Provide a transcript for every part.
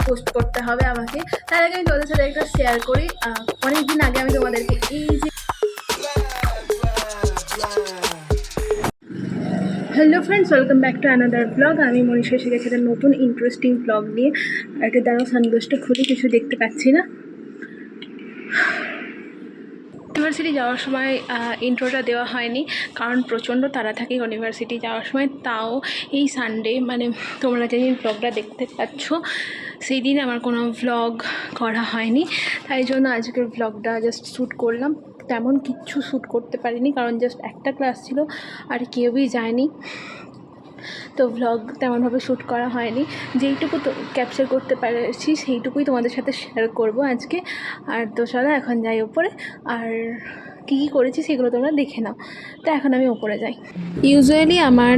Post করতে হবে আমাকে। তার আগে আমি তোমাদের সাথে একটা শেয়ার করি। অনেকদিন আগে আমি তোমাদেরকে এই যে hello friends, welcome back to another blog. আমি মনীষা এসে গেছি একটা নতুন ইন্টারেস্টিং ব্লগ নিয়ে। আর একটা দ্বারা সানগ্লাসটা খুলে কিছু দেখতে পাচ্ছি না। ইউনিভার্সিটি যাওয়ার সময় ইন্ট্রোটা দেওয়া হয়নি, কারণ প্রচণ্ড তাড়া থাকে ইউনিভার্সিটি যাওয়ার সময়। তাও এই সানডে, মানে তোমরা যেদিন ব্লগটা দেখতে পাচ্ছ সেই দিন আমার কোনো ভ্লগ করা হয়নি, তাই জন্য আজকের ব্লগটা জাস্ট শ্যুট করলাম। তেমন কিচ্ছু শ্যুট করতে পারিনি, কারণ জাস্ট একটা ক্লাস ছিল আর কেউই যায়নি, তো ভ্লগ তেমনভাবে শ্যুট করা হয়নি। যেইটুকু তো ক্যাপচার করতে পেরেছি সেইটুকুই তোমাদের সাথে শেয়ার করব আজকে। আর তো চলো এখন যাই ওপরে, আর কী কী করেছি সেগুলো তোমরা দেখে নাও। তো এখন আমি ওপরে যাই। ইউজুয়ালি আমার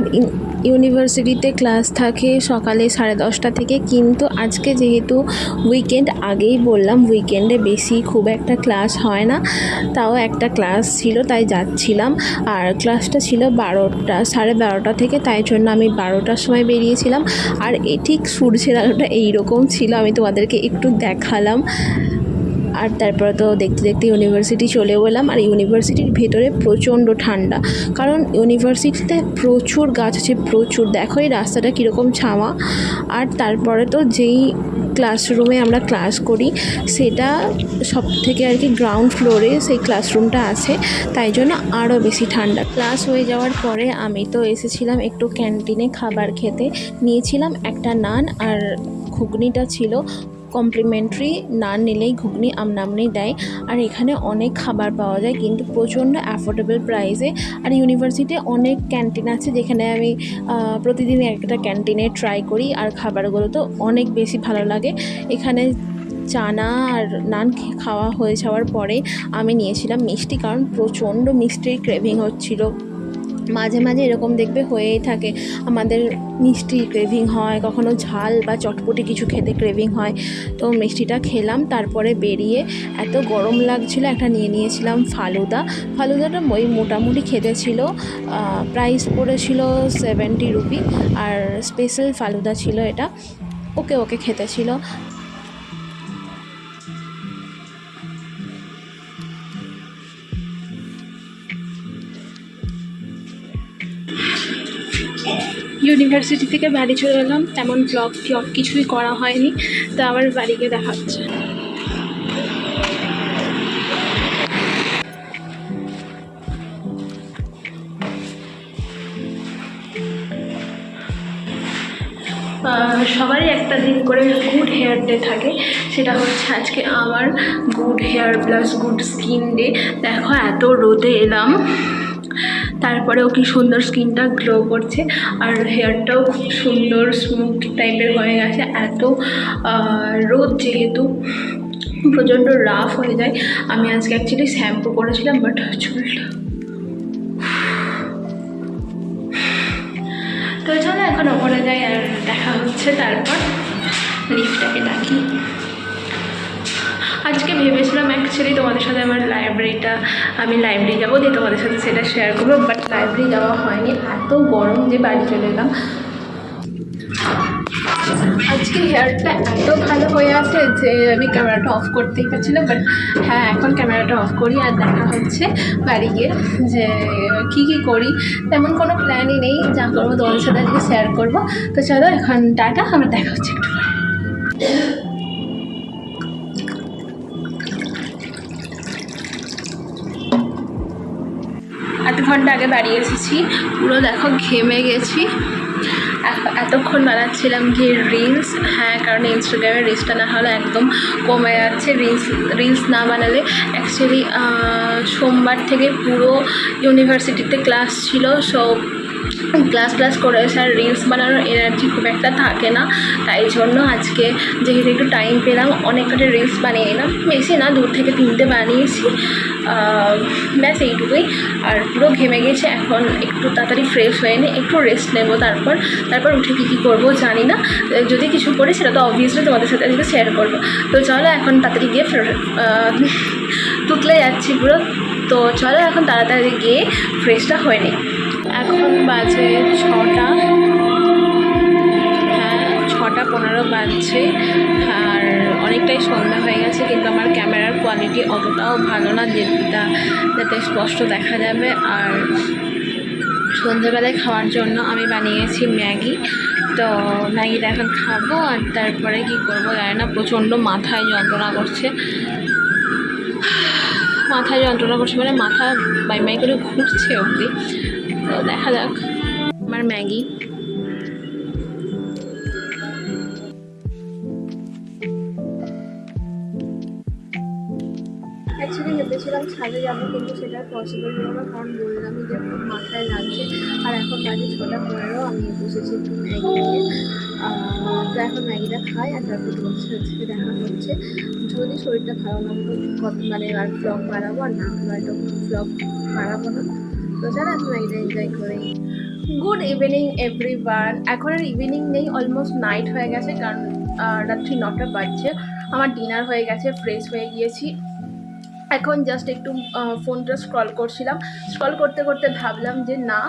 ইউনিভার্সিটিতে ক্লাস থাকে সকালে 10:30 থেকে, কিন্তু আজকে যেহেতু উইকেন্ড, আগেই বললাম উইকেন্ডে বেশি খুব একটা ক্লাস হয় না, তাও একটা ক্লাস ছিল তাই যাচ্ছিলাম। আর ক্লাসটা ছিল 12টা থেকে, তাই জন্য আমি 12টার সময় বেরিয়েছিলাম। আর ঠিক সূর্যের আলোটা এইরকম ছিল, আমি তোমাদেরকে একটু দেখালাম। আর তারপরে তো দেখতে দেখতে ইউনিভার্সিটি চলে গেলাম। আর ইউনিভার্সিটির ভেতরে প্রচণ্ড ঠান্ডা, কারণ ইউনিভার্সিটিতে প্রচুর গাছ আছে, প্রচুর। দেখো এই রাস্তাটা কীরকম ছাওয়া। আর তারপরে তো যেই ক্লাসরুমে আমরা ক্লাস করি সেটা সব থেকে আর কি গ্রাউন্ড ফ্লোরে সেই ক্লাসরুমটা আছে, তাই জন্য আরও বেশি ঠান্ডা। ক্লাস হয়ে যাওয়ার পরে আমি তো এসেছিলাম একটু ক্যান্টিনে খাবার খেতে। নিয়েছিলাম একটা নান, আর ঘুগনিটা ছিল কমপ্লিমেন্টারি। নান নিলেই ঘুগনি আমনামনি দেয়। আর এখানে অনেক খাবার পাওয়া যায়, কিন্তু প্রচণ্ড অ্যাফোর্ডেবল প্রাইসে। আর ইউনিভার্সিটিতে অনেক ক্যান্টিন আছে, যেখানে আমি প্রতিদিন একটা ক্যান্টিনে ট্রাই করি, আর খাবারগুলো তো অনেক বেশি ভালো লাগে। এখানে চানা আর নান খাওয়া হয়ে যাওয়ার পরে আমি নিয়েছিলাম মিষ্টি, কারণ প্রচণ্ড মিষ্টির ক্রেভিং হচ্ছিল। মাঝে মাঝে এরকম দেখবে হয়েই থাকে, আমাদের মিষ্টি ক্রেভিং হয়, কখনো ঝাল বা চটপটি কিছু খেতে ক্রেভিং হয়। তো মিষ্টিটা খেলাম, তারপরে বেরিয়ে এত গরম লাগছিল, একটা নিয়েছিলাম ফালুদাটা ওই মোটামুটি খেতে ছিল। প্রাইস পড়েছিল 70 রুপি, আর স্পেশাল ফালুদা ছিল এটা। ওকে খেতে ছিল। ইউনিভার্সিটি থেকে বাড়ি চলে এলাম, তেমন ব্লগ কিছুই করা হয়নি, তো আবার বাড়ি গিয়ে দেখা হচ্ছে। সবারই একটা দিন করে গুড হেয়ার ডে থাকে, সেটা হচ্ছে আজকে আমার good hair plus good skin day. দেখো এত রোদে এলাম, তারপরেও কি সুন্দর স্কিনটা গ্লো করছে, আর হেয়ারটাও খুব সুন্দর স্মুথ টাইপের হয়ে গেছে। এত রোদ যেহেতু প্রচণ্ড রাফ হয়ে যায়। আমি আজকে অ্যাকচুয়ালি শ্যাম্পু করেছিলাম, বাট চুলটা তো চলো এখন ওপরে যাই আর দেখা হচ্ছে। তারপর লিফটটাকে ডাকি। আজকে ভেবেছিলাম অ্যাকচুয়ালি তোমাদের সাথে আমার আমি লাইব্রেরি যাবো, দিয়ে তোমাদের সাথে সেটা শেয়ার করবো, বাট লাইব্রেরি যাওয়া হয়নি, এত গরম যে বাড়ি চলে এলাম। আজকে হেয়ারটা এত ভালো হয়ে আছে যে আমি ক্যামেরাটা অফ করতেই পারছিলাম, বাট হ্যাঁ এখন ক্যামেরাটা অফ করি। আর দেখা হচ্ছে বাড়ি গিয়ে যে কী করি। তেমন কোনো প্ল্যানই নেই, যা করবো তোমাদের সাথে আজকে শেয়ার করবো। তো চলো এখন টাটা, আমরা দেখা হচ্ছে একটু পরে। 8 ঘন্টা আগে বাড়ি এসেছি, পুরো দেখো ঘেমে গেছি। এতক্ষণ বানাচ্ছিলাম গিয়ে রিলস। হ্যাঁ, কারণ ইনস্টাগ্রামে রিলসটা না হলে একদম কমে যাচ্ছে। রিলস না বানালে অ্যাকচুয়ালি সোমবার থেকে পুরো ইউনিভার্সিটিতে ক্লাস ছিল, সব ক্লাস করে এসে আর রিলস বানানোর এনার্জি খুব একটা থাকে না। তাই জন্য আজকে যেহেতু একটু টাইম পেলাম, অনেক কটা রিলস বানিয়ে নিলাম। বেশি না, 2 থেকে 3টে বানিয়েছি, ব্যাস এইটুকুই। আর পুরো ঘেমে গেছে, এখন একটু তাড়াতাড়ি ফ্রেশ হয়ে নিয়ে একটু রেস্ট নেবো। তারপর উঠে কী করবো জানি না, যদি কিছু করি সেটা তো অবভিয়াসলি তোমাদের সাথে আজকে শেয়ার করবো। তো চলো এখন তাড়াতাড়ি গিয়ে তুতলে যাচ্ছি পুরো। তো চলো এখন তাড়াতাড়ি গিয়ে ফ্রেশটা হয়ে নিই। এখন বাজে 6টা, হ্যাঁ 6টা 6:15 বাজছে আর অনেকটাই সন্ধ্যা হয়ে গেছে, কিন্তু আমার ক্যামেরার কোয়ালিটি অতটাও ভালো না যাতে স্পষ্ট দেখা যাবে। আর সন্ধ্যেবেলায় খাওয়ার জন্য আমি বানিয়েছি ম্যাগি, তো ম্যাগিটা এখন খাবো। আর তারপরে কি করবো জানি না, প্রচণ্ড মাথায় যন্ত্রণা করছে মানে মাথা বাই করে ঘুরছে অবধি। তো দেখা যাক আমার ম্যাগি। অ্যাকচুয়ালি ভেবেছিলাম ছাদে যাবো, কিন্তু সেটা পসিবল হলো না, কারণ বললামই যে খুব মাথায় লাগছে। আর এখন বাজে 6:15, আমি বসেছি একটু ম্যাগি নিয়ে। তো এখন ম্যাগিটা খাই আর তারপর তোমাদের সাথে দেখা হচ্ছে। যদি শরীরটা ভালো না হতো মানে আর ব্লগ বানাবো, আর না হয়তো ব্লগ বানাবো না। তো চলো এখন ম্যাগিটা এনজয় করি। Good evening everyone. এখন আর ইভিনিং নেই, অলমোস্ট নাইট হয়ে গেছে, কারণ রাত্রি 9টা বাজছে। আমার ডিনার হয়ে গেছে, ফ্রেশ হয়ে গিয়েছি। এখন জাস্ট একটু ফোনটা স্ক্রল করছিলাম। স্ক্রল করতে করতে ভাবলাম যে না,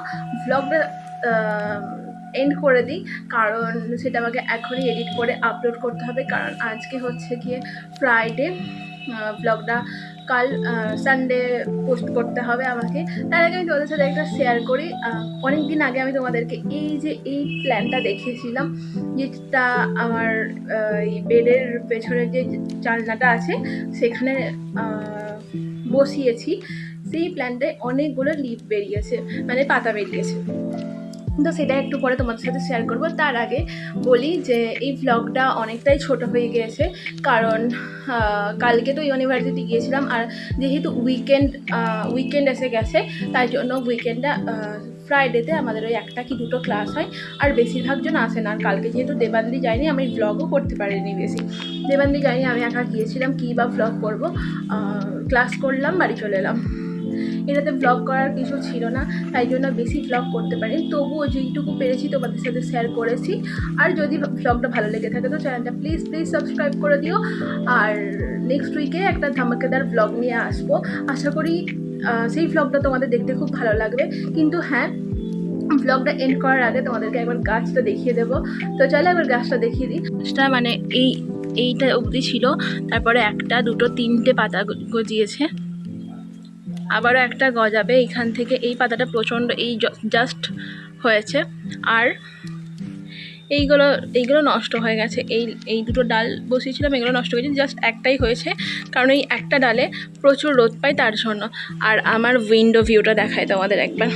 ভ্লগটা এন্ড করে দিই, কারণ সেটা আমাকে এখনই এডিট করে আপলোড করতে হবে, কারণ আজকে হচ্ছে গিয়ে ফ্রাইডে। ভ্লগটা কাল সানডে পোস্ট করতে হবে আমাকে। তার আগে আমি তোমাদের সাথে একটা শেয়ার করি। অনেক দিন আগে আমি তোমাদেরকে এই প্ল্যানটা দেখিয়েছিলাম, যেটা আমার বেডের পেছনের যে জানলাটা আছে সেখানে বসিয়েছি। সেই প্ল্যান্টে অনেকগুলো লিফ বেরিয়েছে, মানে পাতা বেরিয়েছে। তো সেটা একটু পরে তোমাদের সাথে শেয়ার করব। তার আগে বলি যে এই ভ্লগটা অনেকটাই ছোট হয়ে গিয়েছে, কারণ কালকে তো ইউনিভার্সিটি গিয়েছিলাম, আর যেহেতু উইকেন্ড এসে গেছে, তাই জন্য উইকেন্ডটা ফ্রাইডেতে আমাদের ওই 1টা কি 2টো ক্লাস হয়, আর বেশিরভাগ জন আসে না। আর কালকে যেহেতু দেবান্দি যায়নি, আমি ভ্লগও করতে পারিনি বেশি। দেবান্দি যায়নি, আমি একা গিয়েছিলাম, কী বা ভ্লগ করবো। ক্লাস করলাম, বাড়ি চলে এলাম। এটাতে ব্লগ করার কিছু ছিল না, তাই জন্য বেশি ব্লগ করতে পারিনি। তবুও যেইটুকু পেরেছি তোমাদের সাথে শেয়ার করেছি। আর যদি ব্লগটা ভালো লেগে থাকে তো চ্যানেলটা প্লিজ সাবস্ক্রাইব করে দিও। আর নেক্সট উইকে একটা ধামাকেদার ব্লগ নিয়ে আসবো। আশা করি সেই ব্লগটা তোমাদের দেখতে খুব ভালো লাগবে। কিন্তু হ্যাঁ, ব্লগটা এন্ড করার আগে তোমাদেরকে একবার গাছটা দেখিয়ে দেবো। তো চলো একবার গাছটা দেখিয়ে দিই। গাছটা মানে এইটা অবধি ছিল, তারপরে 1টা 2টো 3টে পাতা গজিয়েছে, আবারও একটা গজাবে এইখান থেকে। এই পাতাটা প্রচণ্ড জাস্ট হয়েছে, আর এইগুলো নষ্ট হয়ে গেছে। এই 2টো ডাল বসিয়েছিলাম, এগুলো নষ্ট হয়ে গেছে। জাস্ট একটাই হয়েছে, কারণ এই একটা ডালে প্রচুর রোদ পায় তার জন্য। আর আমার উইন্ডো ভিউটা দেখায় তোমাদের একবার।